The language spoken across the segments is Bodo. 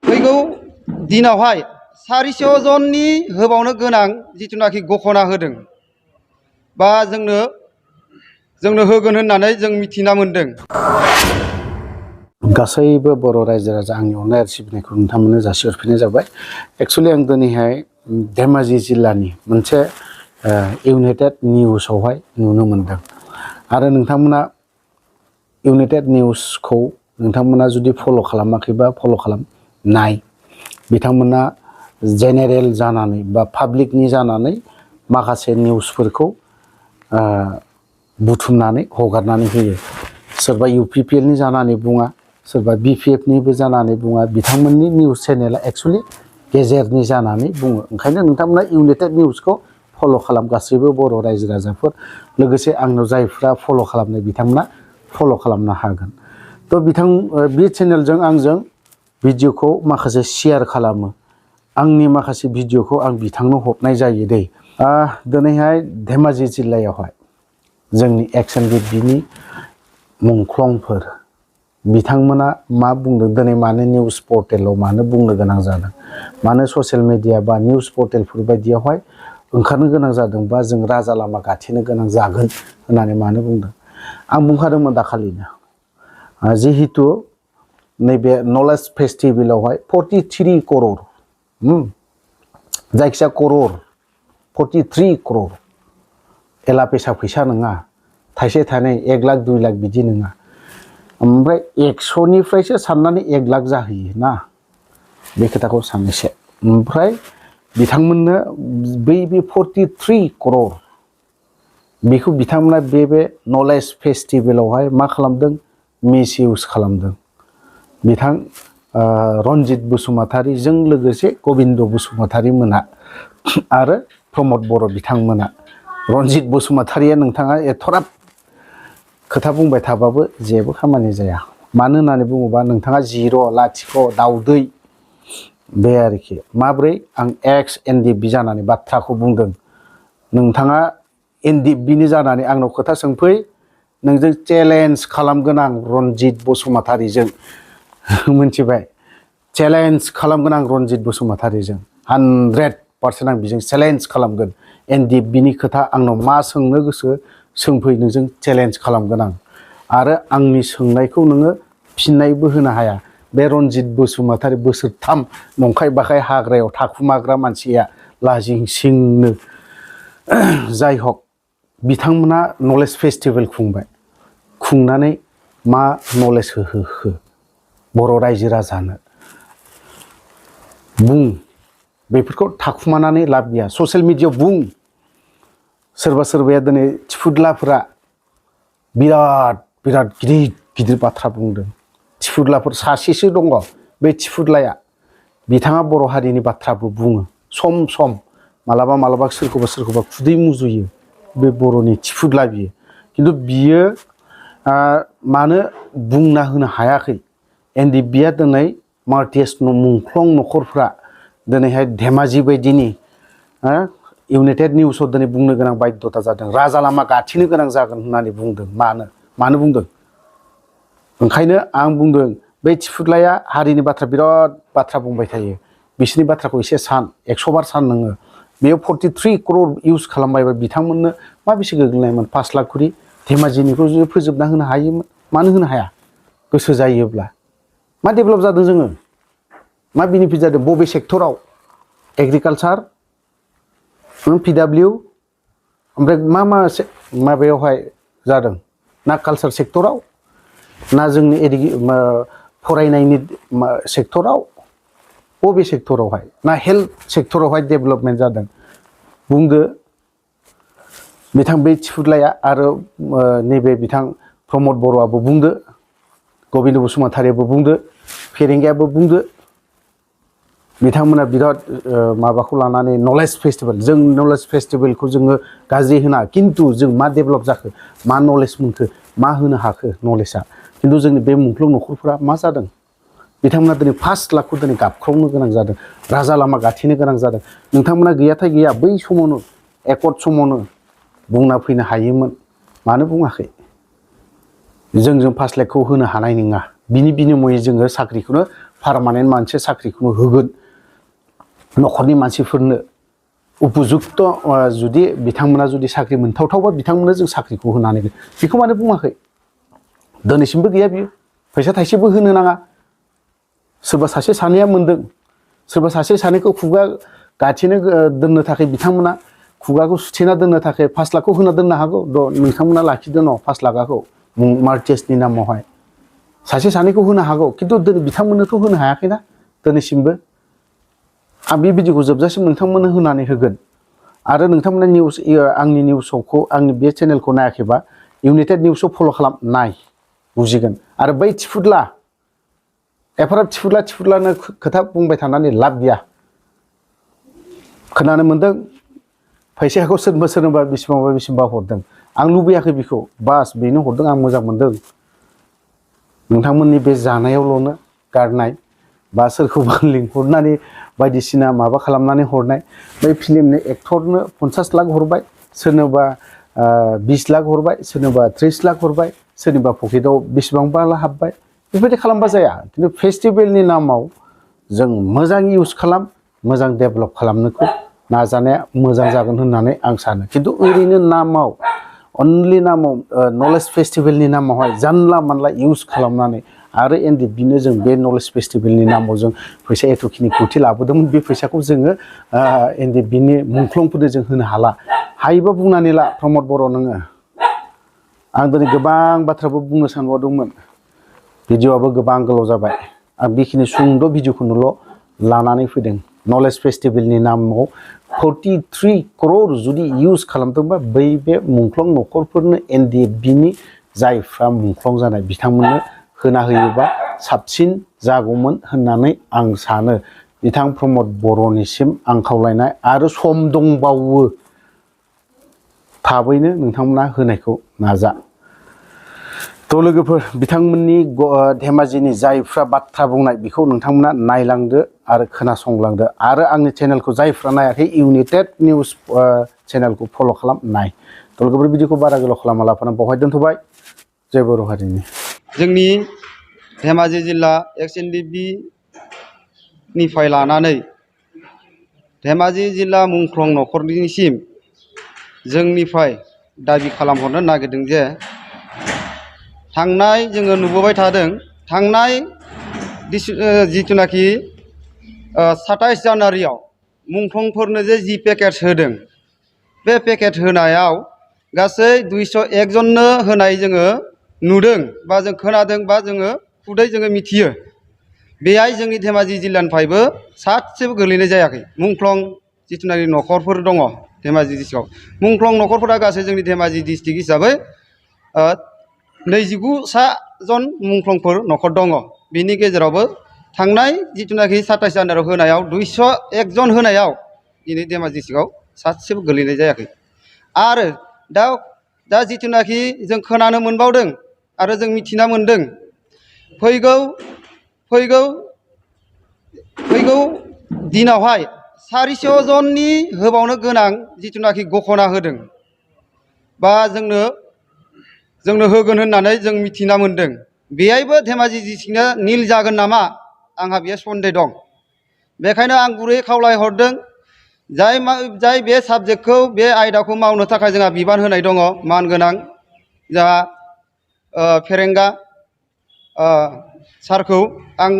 फैगौ दिनावहाय 400 जननि होबावनो गोनां जिथुनाखि घोषणा होदों बा जोंनो होगोन होननानै जों मिथिना मोनदों। गासैबो बर' रायजो राजा आंनि अननाय आरो सिबिनायखौ नोंथांमोननो जासिहरफिननाय जाबाय। एक्सुअलि आं दिनैहाय धेमाजि जिल्लानि मोनसे इउनाइटेड निउसावहाय नुनो मोनदों आरो नोंथांमोना इउनाइटेड निउसखौ नोंथांमोना जुदि फल' खालामाखैबा फल' खालाम नाय। बिथांमोना जेनेरेल जानानै बा पाब्लिकनि जानानै माखासे निउसफोरखौ बुथुमनानै हगारनानै होयो। सोरबा UPPLनि जानानै बुङा, सोरबा BPFनिबो जानानै बुङा। बिथांमोननि निउस चेनेला एक्सुअलि गेजेरनि जानानै बुङो। ओंखायनो नोंथांमोना इउनाइटेड निउसखौ फल' खालाम, गासैबो बर' रायजो राजाफोर। लोगोसे आंनाव जायफ्रा फल' खालामनाय बिथांमोना फल' खालामनो हागोन। थ' बे चेनेलजों आंजों भिडिअखौ माखासे शेयार खालामो। आंनि माखासे भिडिअखौ आं बिथांनो हरनाय जायो दै। दिनैहाय धेमाजि जिल्लायावहाय जोंनि एक्स एनडिएफबिनि मुंख्लंफोर बिथांमोना मा बुंदों, दिनै मानो निउस पर्टेलाव मानो बुंनो गोनां जादों, मानो ससियेल मिडिया बा निउस पर्टेलफोर बायदियावहाय ओंखारनो गोनां जादों बा जों राजा लामा गाथेनो गोनां जागोन होननानै मानो बुंदों। आं बुंखादोंमोन दाखालिनो, जिहेतु नैबे नलेज फेस्टिभेलावहाय 43 करोड़ जायखिया करोड़ 43 करोड़ एला पेसा फैसा नङा, थाइसे थाइनै 1 लाख 2 लाख बिदि नङा। ओमफ्राय 100निफ्रायसो साननानै 1 लाख जाहैयो ना, बे खोथाखौ साननोसै। ओमफ्राय बिथांमोननो बै 43 करोड़ बेखौ बिथांमोना बे नलेज फेस्टिभेलावहाय मा खालामदों, मिस इउज खालामदों। बिथां रनजित बसुमतारीजों लोगोसे गबिन्द बसुमतारी मोना आरो प्रमद बर' बिथांमोना। रनजित बसुमतारीया नोंथाङा एथ'राब खोथा बुंबाय थाबाबो जेबो खामानि जाया। मानो होननानै बुङोबा नोंथाङा 0 लाथिख' दाउदै बे आरोखि। माब्रै आं एक्स एनडिएफबि जानानै बाथ्राखौ बुंदों, नोंथाङा एनडिएफबिनि जानानै आंनाव खोथा सोंफै, नोंजों चेलेन्ज खालामगोन आं रनजित बसुमतारीजों। मिथिबाय? चेलेन्ज खालामगोन आं रनजित बसुमतारीजों। 100% आं बिजों चेलेन्ज खालामगोन। एनडिएफबिनि खोथा आंनाव मा सोंनो गोसो सोंफै, नोंजों चेलेन्ज खालामगोन आं। आरो आंनि सोंनायखौ नोङो फिननायबो होनो हाया। बे रनजित बसुमतारी बोसोरथाम नंखाय बाखाय हाग्रायाव थाखुमाग्रा मानसिया लाजिंसिंनो जाय हक बिथांमोना नलेज फेस्टिभेल खुंबाय। खुंनानै मा नलेज होखो बर' रायजो राजानो? बुं, बेफोरखौ थाखुमानानै लाब गैया। ससियेल मिडियायाव बुं। सोरबा सोरबाया दिनै थिफुदलाफोरा बिराद गिदिर गिदिर बाथ्रा बुंदों। थिफुदलाफोर सासेसो दङ, बे थिफुदलाया बिथाङा बर' हारिनि बाथ्राबो बुङो सम सम। मालाबा सोरखौबा खुदै मुजुयो। बे बर'नि थिफुदला बियो। खिन्थु बियो मानो बुंना होनो हायाखै? एनडिएफबिया दिनै मार्टियास मुंख्लं न'खरफ्रा दिनैहाय धेमाजि बायदिनि इउनाइटेड निउसाव दिनै बुंनो गोनां बाध्यता जादों। राजा लामा गाथेनो गोनां जागोन होननानै बुंदों। मानो बुंदों? ओंखायनो आं बुंदों, बै थिफुदलाया हारिनि बाथ्रा बिराद बाथ्रा बुंबाय थायो। बिसोरनि बाथ्राखौ एसे सान, 100 बार सान नोङो। बेयाव 43 करोड़ इउज खालामबायबा बिथांमोननो मा बेसे गोग्लैनायमोन? 5 लाख खरि धेमाजिनिखौ जुदि फोजोबना होनो हायोमोन, मानो होनो हाया? गोसो जायोब्ला। मा डेभेलप जादों जोङो? मा बेनिफिट जादों? बबे सेक्टराव? एग्रिकालसार, PW, ओमफ्राय मा माबायावहाय जादों? ना कालसार सेक्टराव, ना जोंनि फरायनायनि सेक्टराव, बबे सेक्टरावहाय? ना हेल्थ सेक्टरावहाय डेभेलपमेन्ट जादों? बुंदो। बिथां बे थिफुदलाया आरो नैबे बिथां प्रमद बर'आबो बुंदो, गबिन्द बसुमतारीयाबो बुंदो, फेरेंगायाबो बुंदो। बिथांमोना बिराद माबाखौ लानानै नलेज फेस्टिभेल, जों नलेज फेस्टिभेलखौ जोङो गाज्रि होना, खिन्थु जों मा डेभेलप जाखो, मा नलेज मोनखो, मा होनो हाखो नलेजआ? खिन्थु जोंनि बे मुंख्लं न'खरफोरा मा जादों? बिथांमोना दिनै 5 लाखखौ दिनै गाबख्रावनो गोनां जादों। राजा लामा गाथेनो गोनां जादों। नोंथांमोना गैयाथाय गैया, बै समावनो एकर्ड समावनो बुंना फैनो हायोमोन। मानो बुङाखै? जों 5 लाखखौ होनो हानाय नङा। बिनि बिनिमयै जोङो साख्रिखौनो पारमानेन्ट मोनसे साख्रिखौनो होगोन न'खरनि मानसिफोरनो उपयुक्त जुदि बिथांमोना जुदि साख्रि मोनथावथावबा बिथांमोननो जों साख्रिखौ होनानै बेखौ मानो बुङाखै दिनैसिमबो गैया बियो फैसा थाइसेबो होनो नाङा सोरबा सासे सानैया मोनदों सोरबा सासे सानैखौ खुगा गाथिनो दोननो थाखाय बिथांमोना खुगाखौ सुथेना दोननो थाखाय 5 लाखखौ होना दोननो हागौ नोंथांमोना लाखिदो न' 5 लाखखौ मार्टिएसनि नामावहाय सासे सानैखौ होनो हागौ खिन्थु बिथांमोननोथ' होनो हायाखैना दिनैसिमबो आं बे भिडिअखौ जोबजासिम नोंथांमोननो होनानै होगोन आरो नोंथांमोना निउस आंनि निउसखौ आंनि बे चेनेलखौ नायाखैबा इउनाइटेड निउसखौ फल' खालाम नाय बुजिगोन आरो बै थिफुदला एफाराब थिफुदलानो खोथा बुंबाय थानानै लाब गैया खोनानो मोनदों फैसाखौ सोरनोबा बेसेबांबा हरदों आं लुबैयाखै बेखौ बास बेनो हरदों आं मोजां मोनदों नोंथांमोननि बे जानायावल'नो गारनाय बा सोरखौबा लिंहरनानै बायदिसिना माबा खालामनानै हरनाय बै फिल्मनि एक्टरनो 50 लाख हरबाय सोरनोबा 20 लाख हरबाय सोरनोबा 30 लाख हरबाय सोरनिबा पकेटाव बेसेबांबा हाबबाय बेबायदि खालामबा जाया खिन्थु फेस्टिभेलनि नामाव जों मोजां इउज खालाम मोजां डेभेलप खालामनोखौ नाजानाया मोजां जागोन होननानै आं सानो खिन्थु ओरैनो नामाव अनलि नामाव नलेज फेस्टिभेलनि नामावहाय जानला मानला इउज खालामनानै आरो एनडिएफबिनो जों बे नलेज फेस्टिभेलनि नामाव जों फैसा एथ'खिनि खौथि लाबोदोंमोन बे फैसाखौ जोङो एनडिएफबिनि मुंख्लंफोरनो जों होनो हाला हायोबा बुंनानै ला प्रमद बर' नोङो आं दिनै गोबां बाथ्राबो बुंनो सानबावदोंमोन भिडिअ'आबो गोबां गोलाव जाबाय आं बेखिनि सुंद' भिडिअ'खौनोल' लानानै फैदों नलेज फेस्टिभेलनि नामाव 43 crore जुदि इउज खालामदोंबा बै बे मुंख्लं न'खरफोरनो एनडिएफबिनि जायफ्रा मुंख्लं जानाय बिथांमोननो होना होयोबा साबसिन जागौमोन होननानै आं सानो बिथां प्रमद बर'निसिम आं खावलायनाय आरो सम दंबावो थाबैनो नोंथांमोना होनायखौ नाजा थ' लोगोफोर बिथांमोननि धेमाजिनि जायफ्रा बाथ्रा बुंनाय बेखौ नोंथांमोना नायलांदो आरो खोनासंलांदो आरो आंनि चेनेलखौ जायफ्रा नायाखै इउनाइटेड निउस चेनेलखौ फल' खालाम नाय थ' लोगोफोर भिडिअखौ बारा गोलाव खालामा लाफाना बावहाय दोनथ'बाय जय बर' हारिनि जोंनि धेमाजि जिल्ला एक्स-एन-डि-पि निफ्राय लानानै धेमाजि जिल्ला मुंख्लं न'खरनिसिम जोंनिफ्राय दाबि खालामहरनो नागिरदों जे थांनाय जोङो नुबोबाय थादों थांनाय जिथुनाखि 27 जानुवारियाव मुंख्लंफोरनो जे जि पेकेज होदों बे पेकेज होनायाव गासै 201 जननो होनाय जोङो नुदों बा जों खोनादों बा जोङो खुदै जोङो मिथियो बेहाय जोंनि धेमाजि जिल्लानिफ्रायबो सासेबो गोलैनाय जायाखै मुंख्लं जिथुनाखि न'खरफोर दङ धेमाजि डिस्ट्रिक्टआव मुंख्लं न'खरफोरा गासै जोंनि धेमाजि डिस्ट्रिक्ट हिसाबै 29 जन मुंख्लंफोर न'खर दङ बिनि गेजेरावबो थांनाय जिथुनाखि 27 जानुवारियाव होनायाव 201 जन होनायाव दिनै धेमाजि डिस्ट्रिक्टआव सासेबो गोलैनाय जायाखै आरो दा जिथुनाखि जों खोनानो मोनबावदों आरो जों मिथिना मोनदों फैगौ दिनावहाय 400 जननि होबावनो गोनां जिथुनाखि घोषणा होदों बा जोंनो होगोन होननानै जों मिथिना मोनदों बेहायबो धेमाजि डिस्ट्रिक्टआ निल जागोन नामा आंहा बेयो सन्देह दं बेखायनो आं गुरै खावलायहरदों जाय बे साबजेक्टखौ बे आयदाखौ मावनो थाखाय जोंहा बिबान होनाय दङ मानगोनां जोंहा फेरेंगा सारखौ आं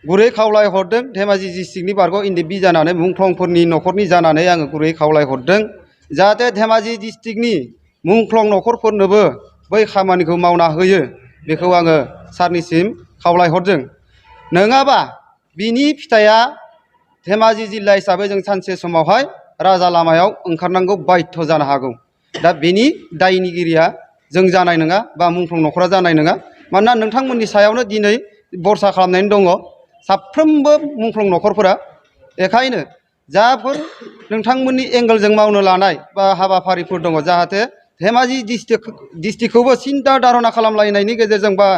गुरै खावलायहरदों धेमाजि डिस्ट्रिक्टनि बारग' एनडिएफबि जानानै मुंख्लंफोरनि न'खरनि जानानै आङो गुरै खावलायहरदों जाहाथे धेमाजि डिस्ट्रिक्टनि मुंख्लं न'खरफोरनोबो बै खामानिखौ मावना होयो बेखौ आङो सारनिसिम खावलायहरदों नङाबा बिनि फिथाइया धेमाजि जिल्ला हिसाबै जों सानसे समावहाय राजा लामायाव ओंखारनांगौ बाध्य जानो हागौ दा बेनि दायनिगिरिया जों जानाय नङा बा मुंख्लं न'खरा जानाय नङा मानोना नोंथांमोननि सायावनो दिनै बरसा खालामनानै दङ साफ्रोमबो मुंख्लं न'खरफोरा बेखायनो जाफोर नोंथांमोननि एंगेलजों मावनो लानाय बा हाबाफारिफोर दङ जाहाथे धेमाजि डिस्ट्रिक्टखौबो सिन्था धारना खालामलायनायनि गेजेरजों बा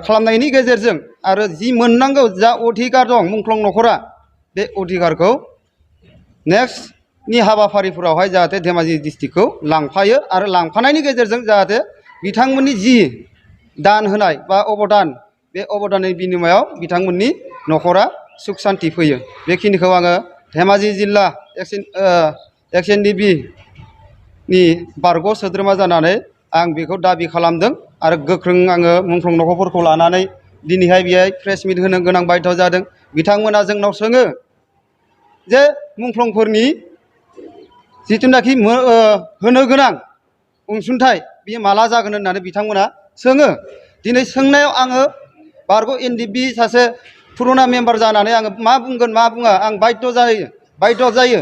खालामनायनि गेजेरजों आरो जि मोननांगौ जा अधिकार दं मुंख्लं न'खरा बे अधिकारखौ नेक्स्टनि हाबाफारिफोरावहाय जाहाथे धेमाजि डिस्ट्रिक्टखौ लांफायो आरो लांफानायनि गेजेरजों जाहाथे बिथांमोननि जि दान होनाय बा अबदान बे अबदाननि बिनिमयाव बिथांमोननि न'खरा सुख सान्ति फैयो बेखिनिखौ आङो धेमाजि जिल्ला XNDP नि बारग' सोद्रोमा जानानै आं बेखौ दाबि खालामदों आरो गोख्रों आङो मुंख्लं नखरफोरखौ लानानै दिनैहाय बेहाय प्रेस मिट होनो गोनां बाध्य जादों बिथांमोना जोंनाव सोङो जे मुंख्लंफोरनि जिथुनाखि होनो गोनां अनसुंथाइ बेयो माला जागोन होननानै बिथांमोना सोङो दिनै सोंनायाव आङो बारग' NDP सासे पुरुना मेम्बार जानानै आङो मा बुंगोन मा बुङा आं बाध्य जायो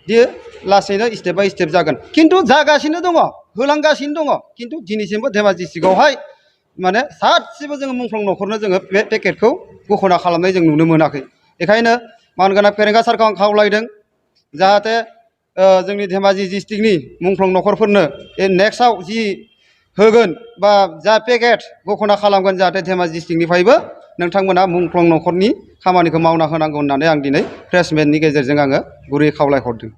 बियो लासैनो स्टेप बाय स्टेप जागोन खिन्थु जागासिनो दङ होलांगासिनो दङ खिन्थु दिनैसिमबो धेमाजि डिस्ट्रिक्टआवहाय माने सासेबो जोङो मुंख्लं न'खरनो जोङो बे पेकेटखौ घोषणा खालामनाय जों नुनो मोनाखै बेखायनो मानगोनां फेरेंगा सारखौ आं खावलायदों जाहाथे जोंनि धेमाजि डिस्ट्रिक्टनि मुंख्लं न'खरफोरनो नेक्स्टआव जि होगोन बा जा पेकेट घोषणा खालामगोन जाहाथे धेमाजि डिस्ट्रिक्टनिफ्रायबो नोंथांमोना मुंख्लं न'खरनि खामानिखौ मावना होनांगौ होननानै आं दिनै प्रेस मिटनि गेजेरजों आङो गुरै खावलायहरदों